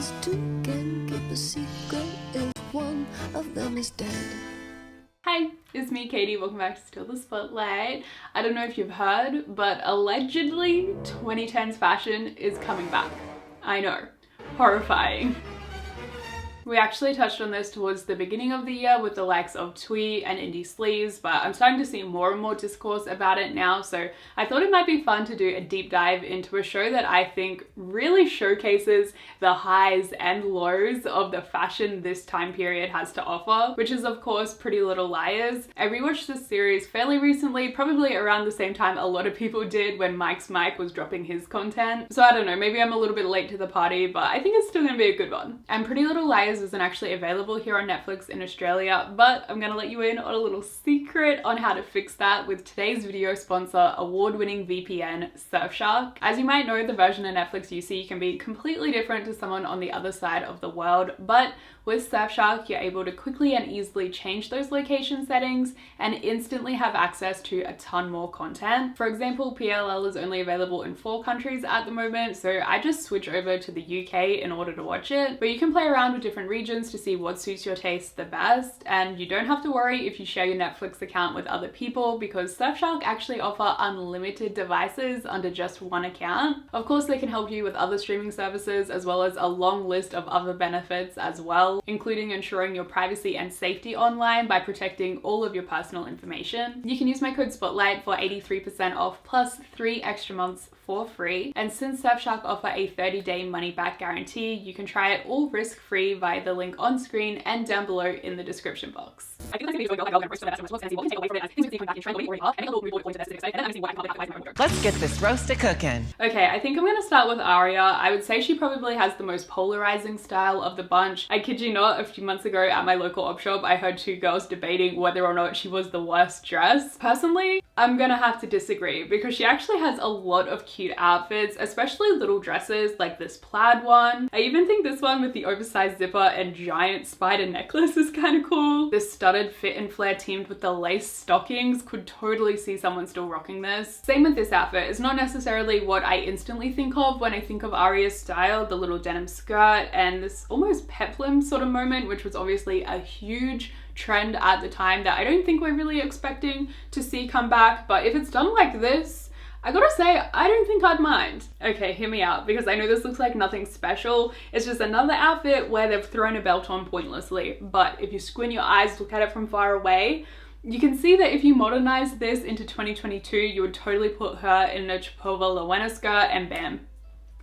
these two can keep a secret if one of them is dead. Hi, it's me, Katie. Welcome back to Still the Spotlight. I don't know if you've heard, but allegedly 2010's fashion is coming back. I know, horrifying. We actually touched on this towards the beginning of the year with the likes of tweed and indie sleeves, but I'm starting to see more and more discourse about it now, so I thought it might be fun to do a deep dive into a show that I think really showcases the highs and lows of the fashion this time period has to offer, which is of course Pretty Little Liars. I rewatched this series fairly recently, probably around the same time a lot of people did when Mike's Mike was dropping his content, so I don't know, maybe I'm a little bit late to the party, but I think it's still gonna be a good one. And Pretty Little Liars isn't actually available here on Netflix in Australia, but I'm gonna let you in on a little secret on how to fix that with today's video sponsor, award-winning VPN Surfshark. As you might know, the version of Netflix you see can be completely different to someone on the other side of the world, but with Surfshark, you're able to quickly and easily change those location settings and instantly have access to a ton more content. For example, PLL is only available in 4 countries at the moment, so I just switch over to the UK in order to watch it. But you can play around with different regions to see what suits your taste the best, and you don't have to worry if you share your Netflix account with other people because Surfshark actually offer unlimited devices under just one account. Of course, they can help you with other streaming services as well as a long list of other benefits as well, including ensuring your privacy and safety online by protecting all of your personal information. You can use my code SPOTLIGHT for 83% off plus 3 extra months for free. And since Surfshark offer a 30-day money-back guarantee, you can try it all risk-free via the link on screen and down below in the description box. Let's get this roasted cooking. Okay, I think I'm gonna start with Arya. I would say she probably has the most polarizing style of the bunch. I kid you not, a few months ago at my local op shop, I heard 2 girls debating whether or not she was the worst dressed. Personally, I'm gonna have to disagree because she actually has a lot of cute outfits, especially little dresses like this plaid one. I even think this one with the oversized zipper and giant spider necklace is kind of cool. This studded fit and flare teamed with the lace stockings, could totally see someone still rocking this. Same with this outfit. It's not necessarily what I instantly think of when I think of Arya's style, the little denim skirt and this almost peplum sort of moment, which was obviously a huge trend at the time that I don't think we're really expecting to see come back, but if it's done like this, I gotta say, I don't think I'd mind. Okay, hear me out, because I know this looks like nothing special. It's just another outfit where they've thrown a belt on pointlessly, but if you squint your eyes, look at it from far away, you can see that if you modernize this into 2022, you would totally put her in a Chapova Lowena skirt and bam,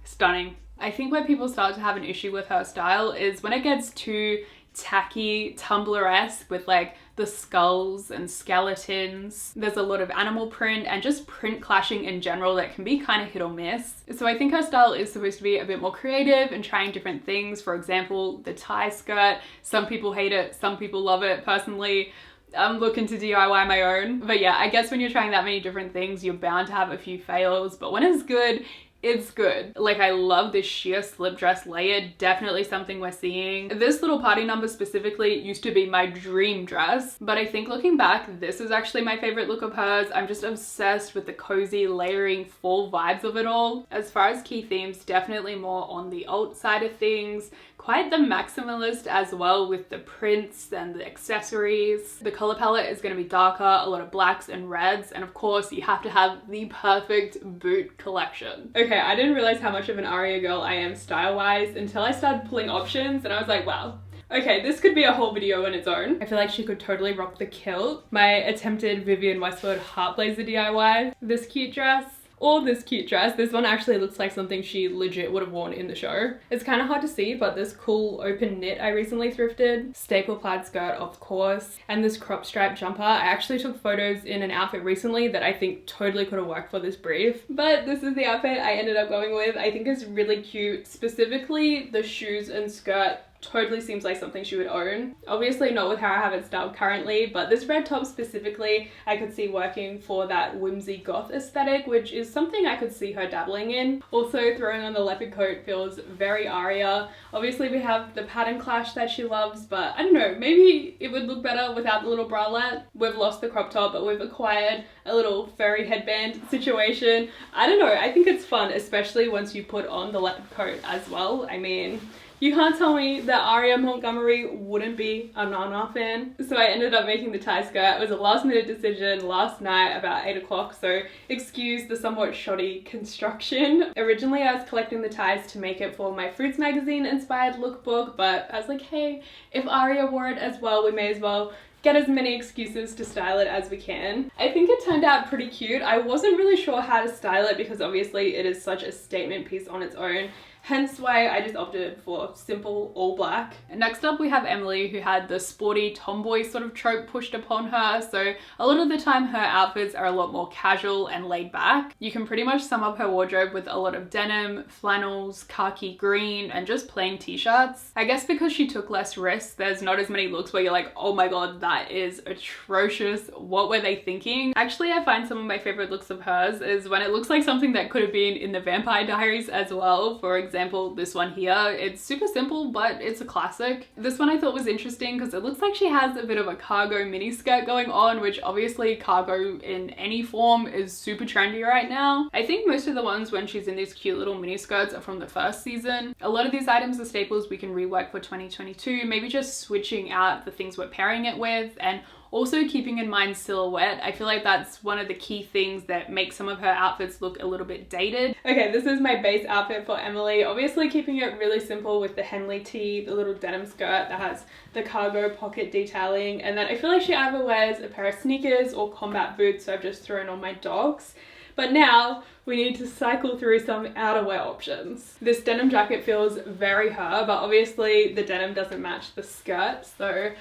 stunning. I think where people start to have an issue with her style is when it gets too tacky, Tumblr-esque with like the skulls and skeletons. There's a lot of animal print and just print clashing in general that can be kind of hit or miss. So I think her style is supposed to be a bit more creative and trying different things. For example, the tie skirt. Some people hate it, some people love it. Personally, I'm looking to DIY my own. But yeah, I guess when you're trying that many different things, you're bound to have a few fails, but when it's good, it's good. Like, I love this sheer slip dress layer, definitely something we're seeing. This little party number specifically used to be my dream dress, but I think looking back, this is actually my favorite look of hers. I'm just obsessed with the cozy, layering, fall vibes of it all. As far as key themes, definitely more on the alt side of things. Quite the maximalist as well with the prints and the accessories. The color palette is going to be darker, a lot of blacks and reds, and of course you have to have the perfect boot collection. Okay, I didn't realize how much of an Arya girl I am style-wise until I started pulling options and I was like, wow. Okay, this could be a whole video on its own. I feel like she could totally rock the kilt. My attempted Vivienne Westwood heart blazer DIY. This cute dress. Or this cute dress. This one actually looks like something she legit would have worn in the show. It's kind of hard to see, but this cool open knit I recently thrifted. Staple plaid skirt, of course. And this crop stripe jumper. I actually took photos in an outfit recently that I think totally could have worked for this brief. But this is the outfit I ended up going with. I think it's really cute. Specifically, the shoes and skirt totally seems like something she would own. Obviously not with how I have it styled currently, but this red top specifically I could see working for that whimsy goth aesthetic, which is something I could see her dabbling in. Also, throwing on the leopard coat feels very Arya. Obviously we have the pattern clash that she loves, but I don't know, maybe it would look better without the little bralette. We've lost the crop top, but we've acquired a little furry headband situation. I don't know, I think it's fun, especially once you put on the leopard coat as well. I mean, You can't tell me that Arya Montgomery wouldn't be a Nana fan. So I ended up making the tie skirt. It was a last minute decision last night about 8 o'clock, so excuse the somewhat shoddy construction. Originally I was collecting the ties to make it for my Fruits magazine inspired lookbook, but I was like, hey, if Arya wore it as well, we may as well get as many excuses to style it as we can. I think it turned out pretty cute. I wasn't really sure how to style it because obviously it is such a statement piece on its own. Hence why I just opted for simple all black. Next up we have Emily, who had the sporty tomboy sort of trope pushed upon her. So a lot of the time her outfits are a lot more casual and laid back. You can pretty much sum up her wardrobe with a lot of denim, flannels, khaki green, and just plain t-shirts. I guess because she took less risks, there's not as many looks where you're like, oh my god, that is atrocious. What were they thinking? Actually, I find some of my favorite looks of hers is when it looks like something that could have been in the Vampire Diaries as well. For example, this one here, it's super simple, but it's a classic. This one I thought was interesting because it looks like she has a bit of a cargo mini skirt going on, which obviously cargo in any form is super trendy right now. I think most of the ones when she's in these cute little mini skirts are from the first season. A lot of these items are staples we can rework for 2022, maybe just switching out the things we're pairing it with, and also keeping in mind silhouette. I feel like that's one of the key things that make some of her outfits look a little bit dated. Okay, this is my base outfit for Emily. Obviously keeping it really simple with the Henley tee, the little denim skirt that has the cargo pocket detailing, and then I feel like she either wears a pair of sneakers or combat boots, so I've just thrown on my dogs. But now we need to cycle through some outerwear options. This denim jacket feels very her, but obviously the denim doesn't match the skirt, so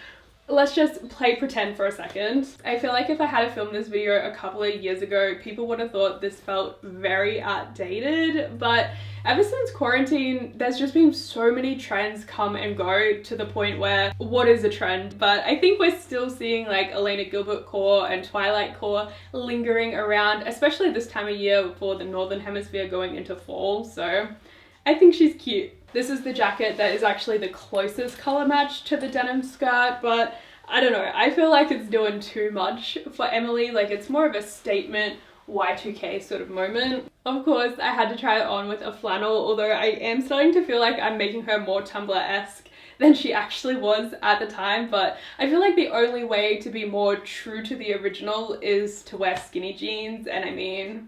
let's just play pretend for a second. I feel like if I had filmed this video a couple of years ago, people would have thought this felt very outdated, but ever since quarantine, there's just been so many trends come and go to the point where what is a trend? But I think we're still seeing like Elena Gilbert core and Twilight core lingering around, especially this time of year for the Northern Hemisphere going into fall, so I think she's cute. This is the jacket that is actually the closest color match to the denim skirt, but I don't know, I feel like it's doing too much for Emily. Like, it's more of a statement Y2K sort of moment. Of course, I had to try it on with a flannel, although I am starting to feel like I'm making her more Tumblr-esque than she actually was at the time, but I feel like the only way to be more true to the original is to wear skinny jeans, and I mean,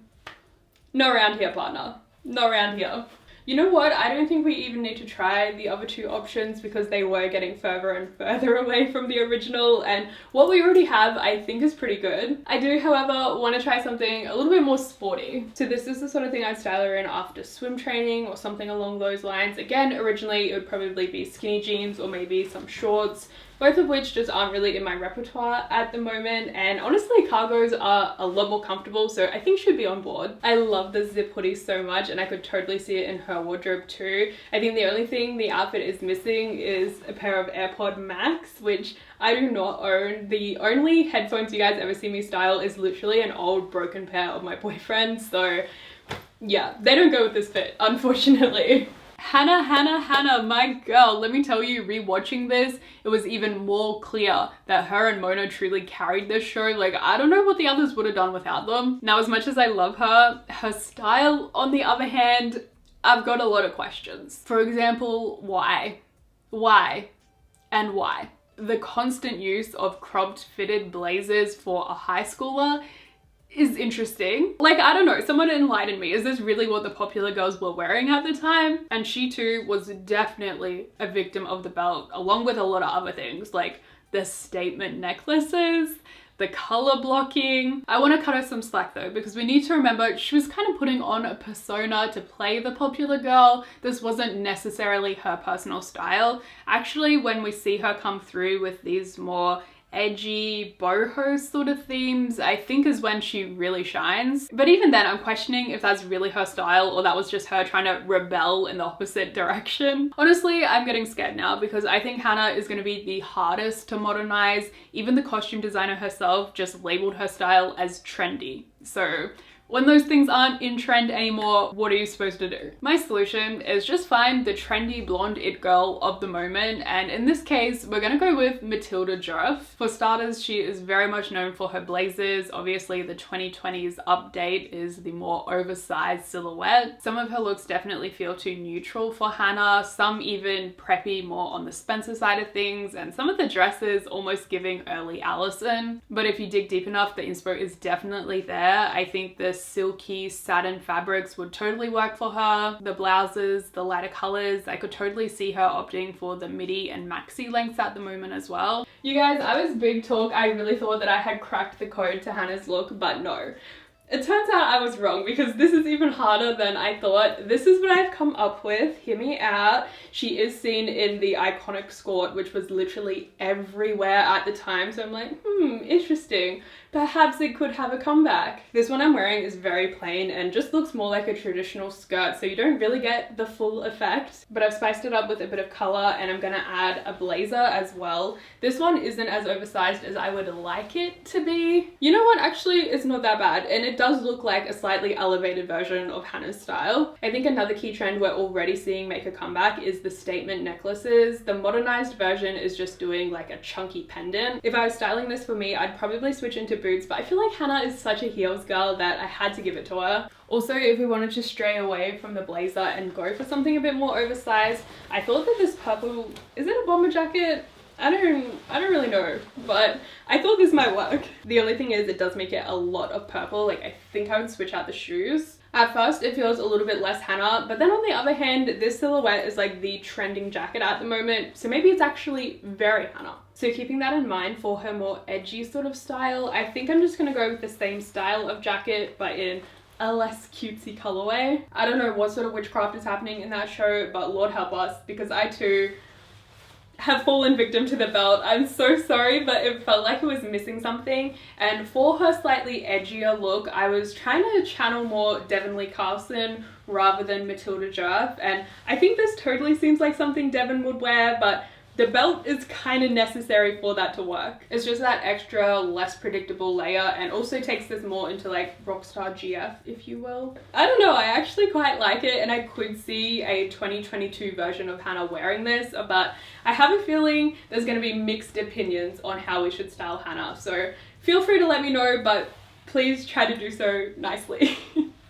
no around here, partner. No around here. You know what? I don't think we even need to try the other two options because they were getting further and further away from the original, and what we already have I think is pretty good. I do, however, want to try something a little bit more sporty. So this is the sort of thing I'd style her in after swim training or something along those lines. Again, originally it would probably be skinny jeans or maybe some shorts, both of which just aren't really in my repertoire at the moment, and honestly cargos are a lot more comfortable, so I think she'd be on board. I love the zip hoodie so much and I could totally see it in her wardrobe too. I think the only thing the outfit is missing is a pair of AirPod Max, which I do not own. The only headphones you guys ever see me style is literally an old broken pair of my boyfriend's, so yeah, they don't go with this fit, unfortunately. Hannah, my girl, let me tell you, rewatching this, it was even more clear that her and Mona truly carried this show. Like, I don't know what the others would have done without them. Now, as much as I love her, her style, on the other hand, I've got a lot of questions. For example, why? Why? And why? The constant use of cropped fitted blazers for a high schooler is interesting. Like, I don't know, someone enlighten me. Is this really what the popular girls were wearing at the time? And she too was definitely a victim of the belt, along with a lot of other things, like the statement necklaces, the color blocking. I want to cut her some slack though, because we need to remember she was kind of putting on a persona to play the popular girl. This wasn't necessarily her personal style. Actually, when we see her come through with these more edgy boho sort of themes, I think is when she really shines. But even then, I'm questioning if that's really her style or that was just her trying to rebel in the opposite direction. Honestly, I'm getting scared now because I think Hannah is going to be the hardest to modernize. Even the costume designer herself just labeled her style as trendy. So When those things aren't in trend anymore, what are you supposed to do? My solution is just find the trendy blonde it girl of the moment, and in this case, we're gonna go with Matilda Djerf. For starters, she is very much known for her blazers. Obviously, the 2020s update is the more oversized silhouette. Some of her looks definitely feel too neutral for Hannah, some even preppy, more on the Spencer side of things, and some of the dresses almost giving early Allison. But if you dig deep enough, the inspo is definitely there. I think the silky satin fabrics would totally work for her. The blouses, the lighter colors, I could totally see her opting for the midi and maxi lengths at the moment as well. You guys, I was big talk. I really thought that I had cracked the code to Hannah's look, but no. It turns out I was wrong because this is even harder than I thought. This is what I've come up with. Hear me out. She is seen in the iconic skirt, which was literally everywhere at the time. So I'm like, interesting. Perhaps it could have a comeback. This one I'm wearing is very plain and just looks more like a traditional skirt, so you don't really get the full effect. But I've spiced it up with a bit of color, and I'm gonna add a blazer as well. This one isn't as oversized as I would like it to be. You know what? Actually, it's not that bad, and it does look like a slightly elevated version of Hannah's style. I think another key trend we're already seeing make a comeback is the statement necklaces. The modernized version is just doing like a chunky pendant. If I was styling this for me, I'd probably switch into boots, but I feel like Hannah is such a heels girl that I had to give it to her. Also, if we wanted to stray away from the blazer and go for something a bit more oversized, I thought that this purple, is it a bomber jacket? I don't really know, but I thought this might work. The only thing is it does make it a lot of purple. Like, I think I would switch out the shoes. At first, it feels a little bit less Hannah, but then on the other hand, this silhouette is like the trending jacket at the moment, so maybe it's actually very Hannah. So keeping that in mind for her more edgy sort of style, I think I'm just gonna go with the same style of jacket, but in a less cutesy colorway. I don't know what sort of witchcraft is happening in that show, but Lord help us, because I too have fallen victim to the belt. I'm so sorry, but it felt like it was missing something. And for her slightly edgier look, I was trying to channel more Devon Lee Carlson rather than Matilda Djerf. And I think this totally seems like something Devon would wear, but the belt is kind of necessary for that to work. It's just that extra, less predictable layer, and also takes this more into like rockstar GF, if you will. I don't know, I actually quite like it, and I could see a 2022 version of Hannah wearing this, but I have a feeling there's going to be mixed opinions on how we should style Hannah. So feel free to let me know, but please try to do so nicely.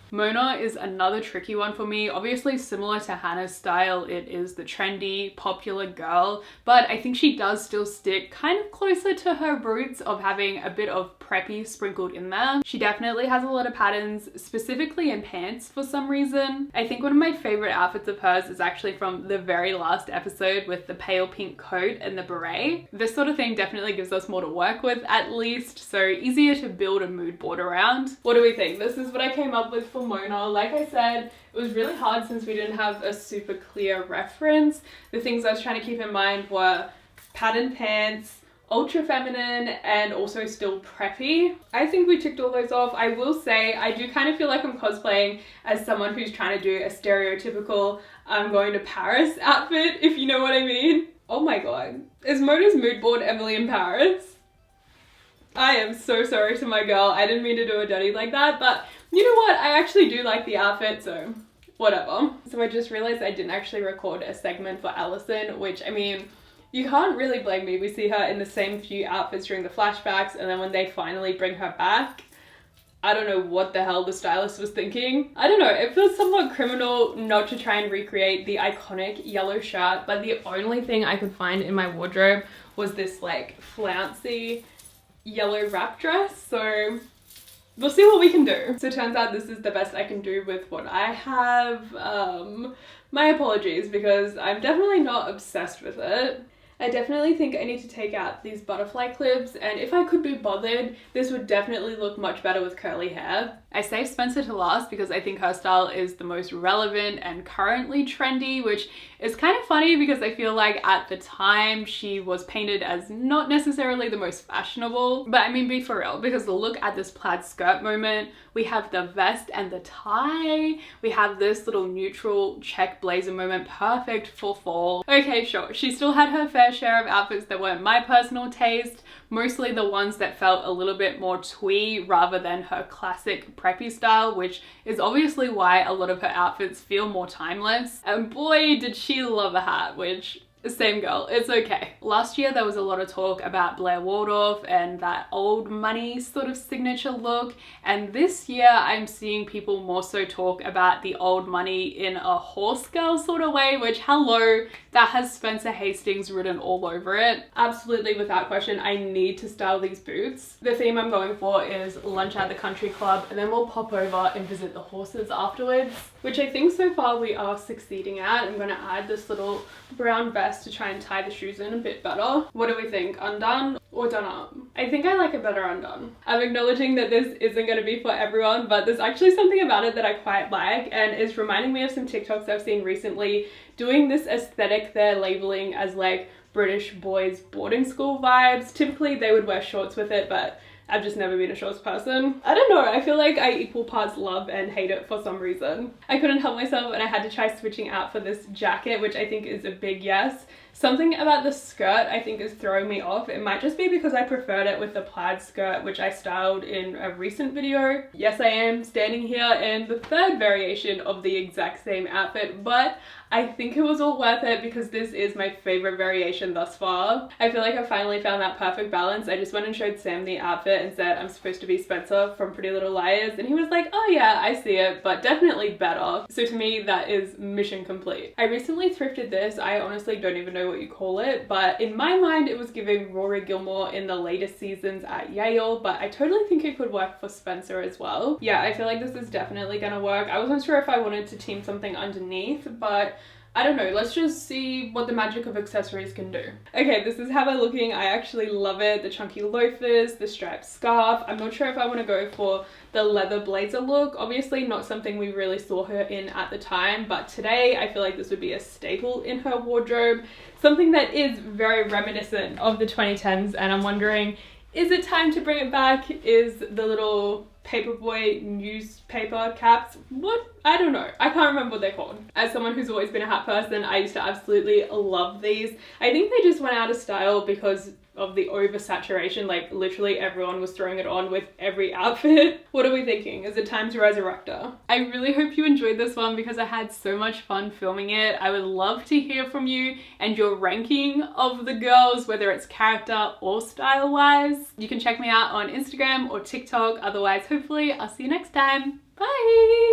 Mona is another tricky one for me. Obviously similar to Hannah's style, it is the trendy, popular girl, but I think she does still stick kind of closer to her roots of having a bit of preppy sprinkled in there. She definitely has a lot of patterns, specifically in pants for some reason. I think one of my favorite outfits of hers is actually from the very last episode with the pale pink coat and the beret. This sort of thing definitely gives us more to work with, at least, so easier to build a mood board around. What do we think? This is what I came up with for Mona. Like I said, it was really hard since we didn't have a super clear reference. The things I was trying to keep in mind were patterned pants, ultra feminine, and also still preppy. I think we ticked all those off. I will say I do kind of feel like I'm cosplaying as someone who's trying to do a stereotypical I'm going to Paris outfit, if you know what I mean. Oh my god. Is Mona's mood board Emily in Paris? I am so sorry to my girl. I didn't mean to do a dirty like that, but you know what? I actually do like the outfit, so whatever. So I just realized I didn't actually record a segment for Allison, which, I mean, you can't really blame me. We see her in the same few outfits during the flashbacks, and then when they finally bring her back, I don't know what the hell the stylist was thinking. I don't know, it feels somewhat criminal not to try and recreate the iconic yellow shirt, but the only thing I could find in my wardrobe was this like flouncy yellow wrap dress, so we'll see what we can do. So it turns out this is the best I can do with what I have. My apologies, because I'm definitely not obsessed with it. I definitely think I need to take out these butterfly clips, and if I could be bothered, this would definitely look much better with curly hair. I saved Spencer to last because I think her style is the most relevant and currently trendy, which is kind of funny because I feel like at the time she was painted as not necessarily the most fashionable. But I mean, be for real, because look at this plaid skirt moment. We have the vest and the tie. We have this little neutral check blazer moment, perfect for fall. Okay, sure, she still had her fair fair share of outfits that weren't my personal taste, mostly the ones that felt a little bit more twee rather than her classic preppy style, which is obviously why a lot of her outfits feel more timeless. And boy, did she love a hat, which same girl, it's okay. Last year there was a lot of talk about Blair Waldorf and that old money sort of signature look, and this year I'm seeing people more so talk about the old money in a horse girl sort of way, which hello, that has Spencer Hastings written all over it. Absolutely without question, I need to style these boots. The theme I'm going for is lunch at the country club, and then we'll pop over and visit the horses afterwards, which I think so far we are succeeding at. I'm gonna add this little brown vest to try and tie the shoes in a bit better. What do we think? Undone or done up? I think I like it better undone. I'm acknowledging that this isn't going to be for everyone, but there's actually something about it that I quite like, and it's reminding me of some TikToks I've seen recently doing this aesthetic they're labeling as like British boys boarding school vibes. Typically they would wear shorts with it, but I've just never been a shorts person. I don't know, I feel like I equal parts love and hate it for some reason. I couldn't help myself and I had to try switching out for this jacket, which I think is a big yes. Something about the skirt I think is throwing me off. It might just be because I preferred it with the plaid skirt, which I styled in a recent video. Yes, I am standing here in the third variation of the exact same outfit, but I think it was all worth it because this is my favorite variation thus far. I feel like I finally found that perfect balance. I just went and showed Sam the outfit and said I'm supposed to be Spencer from Pretty Little Liars, and he was like, oh yeah, I see it, but definitely better. So to me, that is mission complete. I recently thrifted this. I honestly don't even know what you call it, but in my mind it was giving Rory Gilmore in the latest seasons at Yale, but I totally think it could work for Spencer as well. Yeah, I feel like this is definitely gonna work. I wasn't sure if I wanted to team something underneath, but I don't know, let's just see what the magic of accessories can do. Okay, this is how they're looking. I actually love it. The chunky loafers, the striped scarf. I'm not sure if I want to go for the leather blazer look. Obviously not something we really saw her in at the time, but today I feel like this would be a staple in her wardrobe. Something that is very reminiscent of the 2010s, and I'm wondering, is it time to bring it back? Is the little paperboy newspaper caps, what? I don't know. I can't remember what they're called. As someone who's always been a hat person, I used to absolutely love these. I think they just went out of style because of the oversaturation. Like literally everyone was throwing it on with every outfit. What are we thinking? Is it time to resurrect her? I really hope you enjoyed this one because I had so much fun filming it. I would love to hear from you and your ranking of the girls, whether it's character or style wise. You can check me out on Instagram or TikTok. Otherwise, hopefully I'll see you next time. Bye!